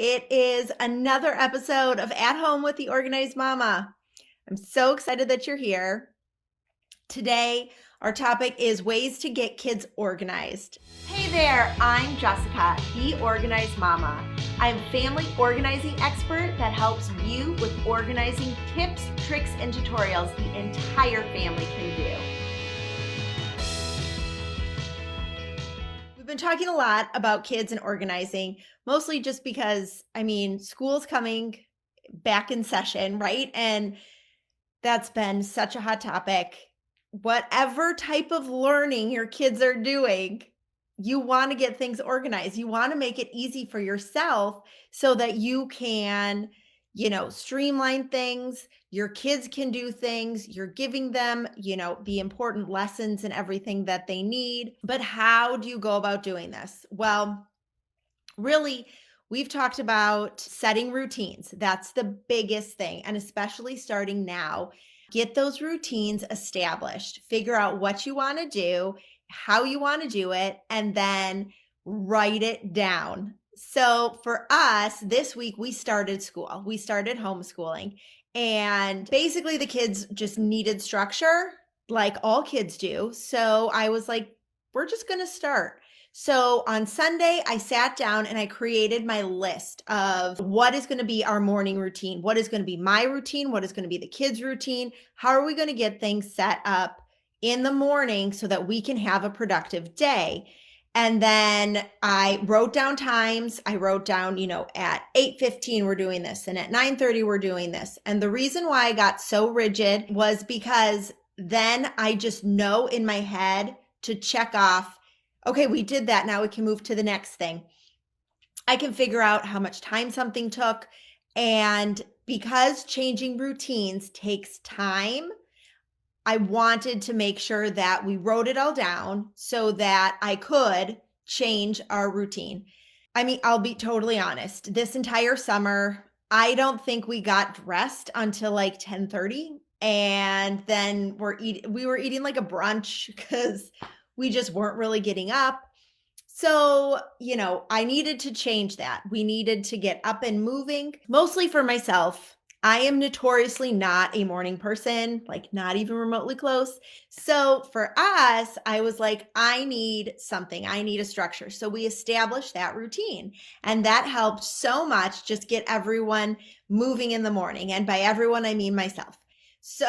It is another episode of At Home with the Organized Mama. I'm so excited that you're here. Today, our topic is ways to get kids organized. Hey there, I'm Jessica, the Organized Mama. I'm a family organizing expert that helps you with organizing tips, tricks, and tutorials the entire family can do. We've been talking a lot about kids and organizing, mostly just because, school's coming back in session, right? And that's been such a hot topic. Whatever type of learning your kids are doing, you want to get things organized. You want to make it easy for yourself so that you can, streamline things. Your kids can do things. You're giving them, the important lessons and everything that they need. But how do you go about doing this? Well, really, we've talked about setting routines. That's the biggest thing. And especially starting now, get those routines established, figure out what you want to do, how you want to do it, and then write it down. So for us, this week, we started school. We started homeschooling. And basically, the kids just needed structure, like all kids do. So I was like, we're just going to start. So on Sunday, I sat down and I created my list of what is going to be our morning routine, what is going to be my routine, what is going to be the kids' routine, how are we going to get things set up in the morning so that we can have a productive day. And then I wrote down times. I wrote down, at 8:15 we're doing this and at 9:30 we're doing this. And the reason why I got so rigid was because then I just know in my head to check off, okay, we did that. Now we can move to the next thing. I can figure out how much time something took. And because changing routines takes time, I wanted to make sure that we wrote it all down so that I could change our routine. I'll be totally honest. This entire summer, I don't think we got dressed until like 10:30. And then we were eating like a brunch because we just weren't really getting up. So, I needed to change that. We needed to get up and moving, mostly for myself. I am notoriously not a morning person, like not even remotely close. So for us, I was like, I need something. I need a structure. So we established that routine. And that helped so much just get everyone moving in the morning. And by everyone, I mean myself. So,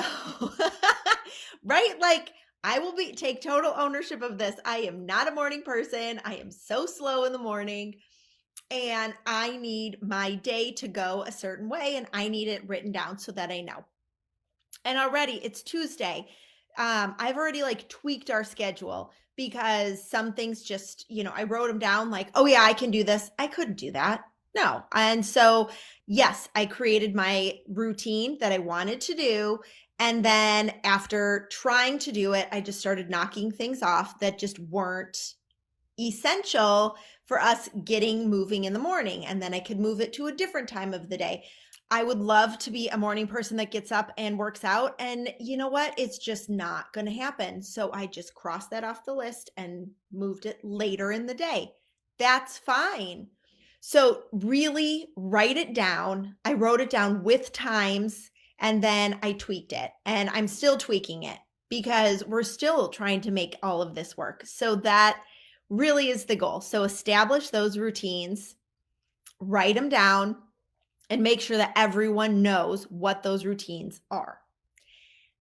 right? Like, I will take total ownership of this. I am not a morning person. I am so slow in the morning and I need my day to go a certain way and I need it written down so that I know. And already it's Tuesday. I've already like tweaked our schedule because some things just, I wrote them down like, oh yeah, I can do this. I couldn't do that. No. And so, yes, I created my routine that I wanted to do. And then after trying to do it, I just started knocking things off that just weren't essential for us getting moving in the morning. And then I could move it to a different time of the day. I would love to be a morning person that gets up and works out. And you know what? It's just not going to happen. So I just crossed that off the list and moved it later in the day. That's fine. So really write it down. I wrote it down with times and then I tweaked it. And I'm still tweaking it because we're still trying to make all of this work. So that really is the goal. So establish those routines, write them down, and make sure that everyone knows what those routines are.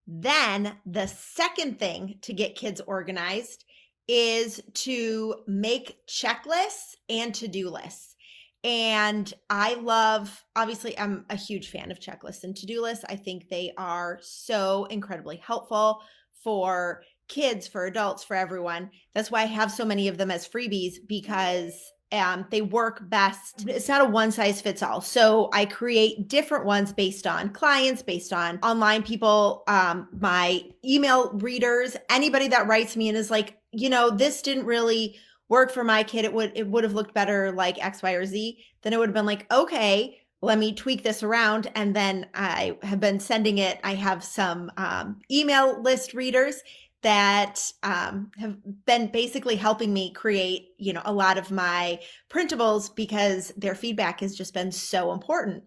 Then the second thing to get kids organized is to make checklists and to-do lists. And obviously, I'm a huge fan of checklists and to-do lists. I think they are so incredibly helpful for kids, for adults, for everyone. That's why I have so many of them as freebies because they work best. It's not a one size fits all. So I create different ones based on clients, based on online people, my email readers, anybody that writes me and is like, this didn't really work for my kid. It would have looked better like X, Y, or Z. Then it would have been like, okay, let me tweak this around. And then I have been sending it. I have some email list readers that have been basically helping me create, a lot of my printables because their feedback has just been so important.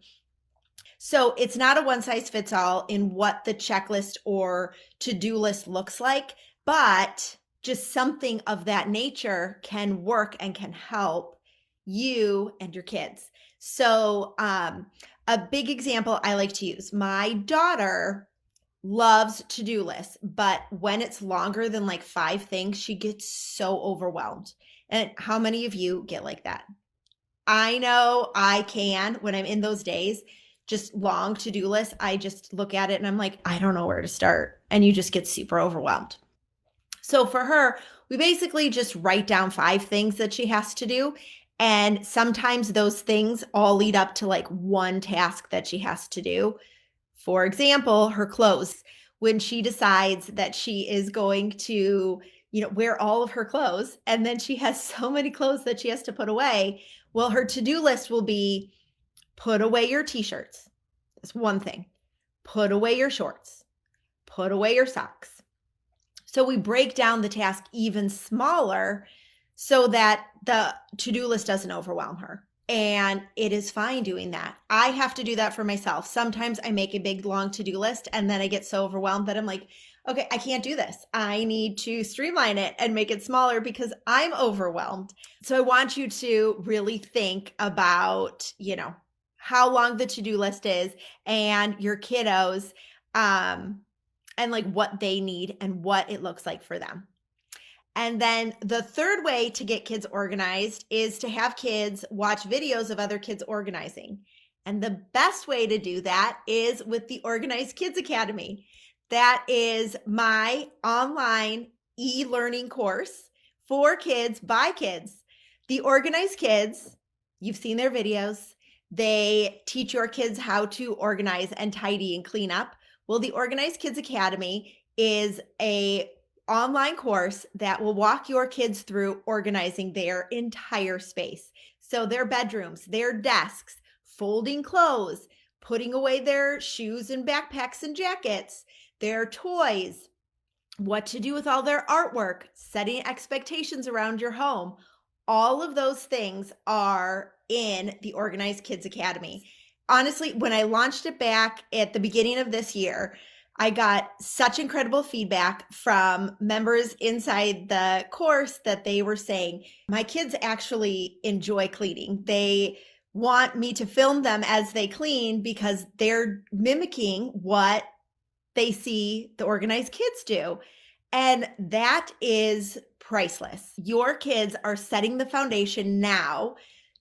So it's not a one size fits all in what the checklist or to-do list looks like, but just something of that nature can work and can help you and your kids. So, a big example I like to use, my daughter loves to-do lists, but when it's longer than like 5 things, she gets so overwhelmed. And how many of you get like that? I know I can when I'm in those days, just long to-do lists. I just look at it and I'm like, I don't know where to start. And you just get super overwhelmed. So for her, we basically just write down 5 things that she has to do. And sometimes those things all lead up to like one task that she has to do. For example, her clothes. When she decides that she is going to, wear all of her clothes, and then she has so many clothes that she has to put away, well, her to-do list will be put away your t-shirts. That's one thing. Put away your shorts. Put away your socks. So we break down the task even smaller so that the to-do list doesn't overwhelm her. And it is fine doing that. I have to do that for myself. Sometimes I make a big long to-do list and then I get so overwhelmed that I'm like, okay, I can't do this. I need to streamline it and make it smaller because I'm overwhelmed. So I want you to really think about, how long the to-do list is and your kiddos, and like what they need and what it looks like for them. And then the third way to get kids organized is to have kids watch videos of other kids organizing. And the best way to do that is with the Organized Kids Academy. That is my online e-learning course for kids by kids. The Organized Kids, you've seen their videos. They teach your kids how to organize and tidy and clean up. Well, the Organized Kids Academy is a online course that will walk your kids through organizing their entire space. So their bedrooms, their desks, folding clothes, putting away their shoes and backpacks and jackets, their toys, what to do with all their artwork, setting expectations around your home. All of those things are in the Organized Kids Academy. Honestly, when I launched it back at the beginning of this year, I got such incredible feedback from members inside the course that they were saying, my kids actually enjoy cleaning. They want me to film them as they clean because they're mimicking what they see the Organized Kids do. And that is priceless. Your kids are setting the foundation now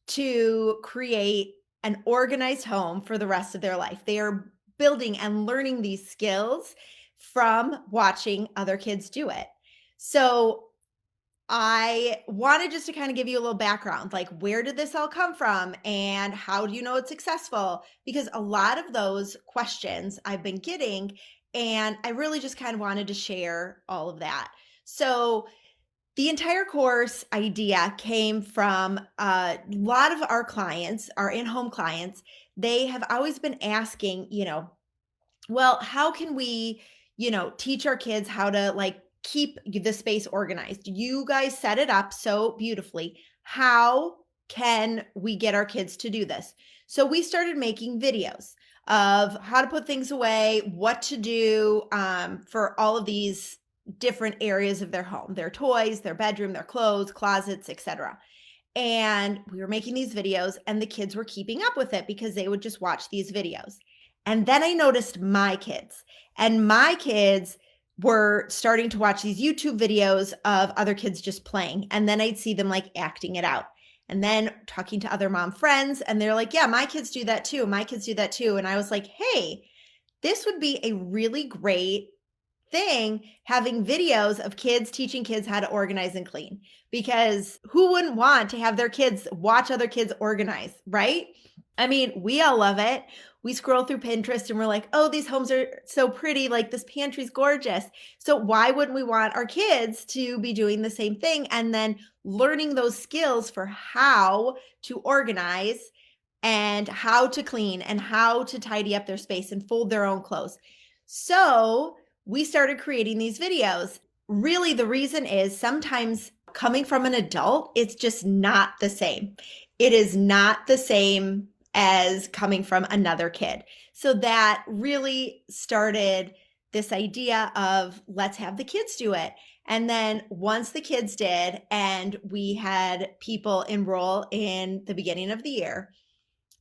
to create an organized home for the rest of their life. They are building and learning these skills from watching other kids do it. So I wanted just to kind of give you a little background, like where did this all come from and how do you know it's successful? Because a lot of those questions I've been getting, and I really just kind of wanted to share all of that. So the entire course idea came from a lot of our clients, our in-home clients. They have always been asking, well, how can we, teach our kids how to like keep the space organized? You guys set it up so beautifully. How can we get our kids to do this? So we started making videos of how to put things away, what to do for all of these different areas of their home, their toys, their bedroom, their clothes, closets, etc. And we were making these videos and the kids were keeping up with it because they would just watch these videos. And then I noticed my kids, and my kids were starting to watch these YouTube videos of other kids just playing. And then I'd see them like acting it out. And then talking to other mom friends, and they're like, yeah, my kids do that too. My kids do that too. And I was like, hey, this would be a really great thing, having videos of kids teaching kids how to organize and clean, because who wouldn't want to have their kids watch other kids organize, right? I mean, we all love it. We scroll through Pinterest and we're like, oh, these homes are so pretty. Like this pantry's gorgeous. So why wouldn't we want our kids to be doing the same thing and then learning those skills for how to organize and how to clean and how to tidy up their space and fold their own clothes? So we started creating these videos. Really, the reason is sometimes coming from an adult, it's just not the same. It is not the same as coming from another kid. So that really started this idea of let's have the kids do it. And then once the kids did, and we had people enroll in the beginning of the year,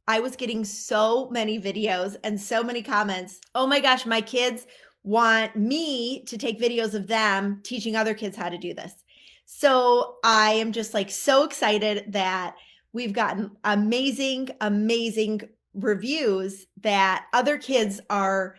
I was getting so many videos and so many comments. Oh my gosh, my kids want me to take videos of them teaching other kids how to do this. So I am just like so excited that we've gotten amazing, amazing reviews that other kids are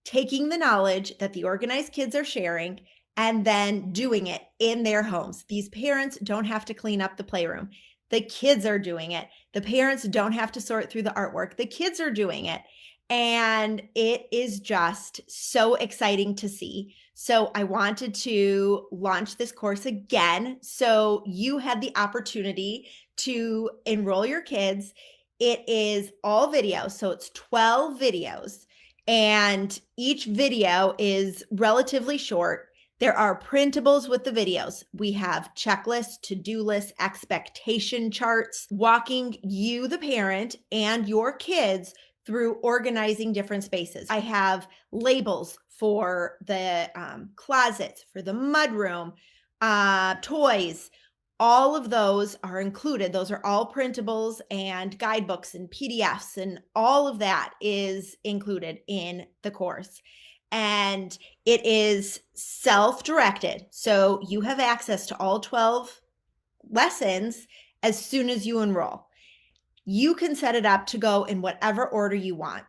taking the knowledge that the organized kids are sharing and then doing it in their homes. These parents don't have to clean up the playroom. The kids are doing it. The parents don't have to sort through the artwork. The kids are doing it. And it is just so exciting to see. So I wanted to launch this course again. So you had the opportunity to enroll your kids. It is all videos. So it's 12 videos. And each video is relatively short. There are printables with the videos. We have checklists, to-do lists, expectation charts, walking you, the parent, and your kids through organizing different spaces. I have labels for the closets, for the mudroom, toys. All of those are included. Those are all printables and guidebooks and PDFs, and all of that is included in the course. And it is self-directed. So you have access to all 12 lessons as soon as you enroll. You can set it up to go in whatever order you want.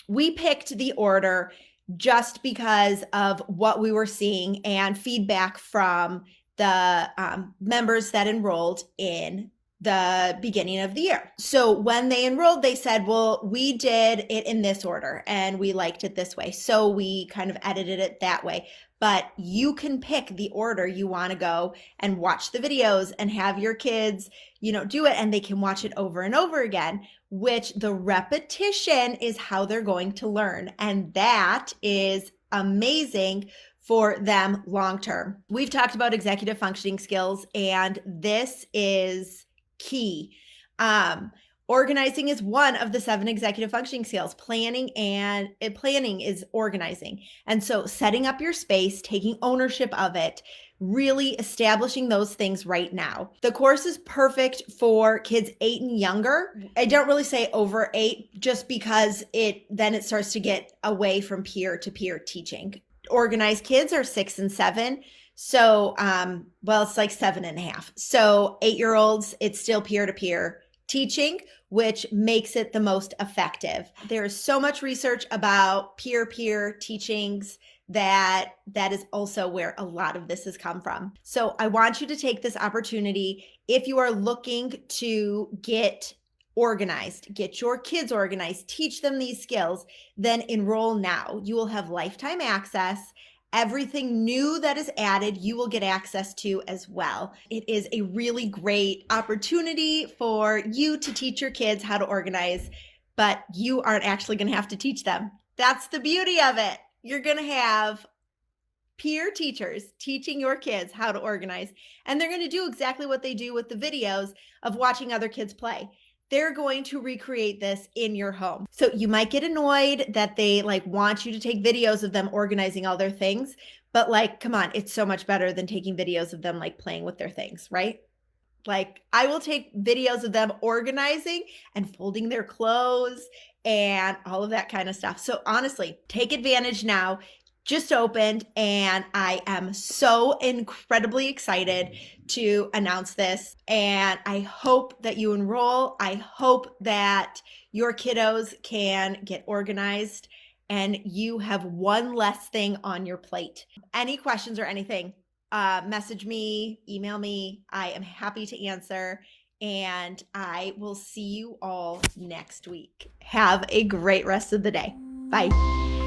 We picked the order just because of what we were seeing and feedback from the members that enrolled in the beginning of the year. So when they enrolled, they said, well, we did it in this order and we liked it this way. So we kind of edited it that way. But you can pick the order you want to go and watch the videos and have your kids, do it, and they can watch it over and over again, which the repetition is how they're going to learn. And that is amazing for them long term. We've talked about executive functioning skills, and this is key. Organizing is one of the 7 executive functioning skills. Planning is organizing. And so setting up your space, taking ownership of it, really establishing those things right now. The course is perfect for kids 8 and younger. I don't really say over 8 just because it starts to get away from peer-to-peer teaching. Organized kids are 6 and 7. So, it's like 7.5. So 8-year-olds, it's still peer-to-peer teaching, which makes it the most effective. There's so much research about peer-to-peer teachings that is also where a lot of this has come from. So I want you to take this opportunity if you are looking to get organized, get your kids organized, teach them these skills, then enroll now. You will have lifetime access. Everything new that is added, you will get access to as well. It is a really great opportunity for you to teach your kids how to organize, but you aren't actually going to have to teach them. That's the beauty of it. You're going to have peer teachers teaching your kids how to organize, and they're going to do exactly what they do with the videos of watching other kids play. They're going to recreate this in your home. So you might get annoyed that they want you to take videos of them organizing all their things, but come on, it's so much better than taking videos of them playing with their things, right? I will take videos of them organizing and folding their clothes and all of that kind of stuff. So honestly, take advantage now. Just opened, and I am so incredibly excited to announce this, and I hope that you enroll. I hope that your kiddos can get organized and you have one less thing on your plate. Any questions or anything, message me, email me. I am happy to answer, and I will see you all next week. Have a great rest of the day. Bye.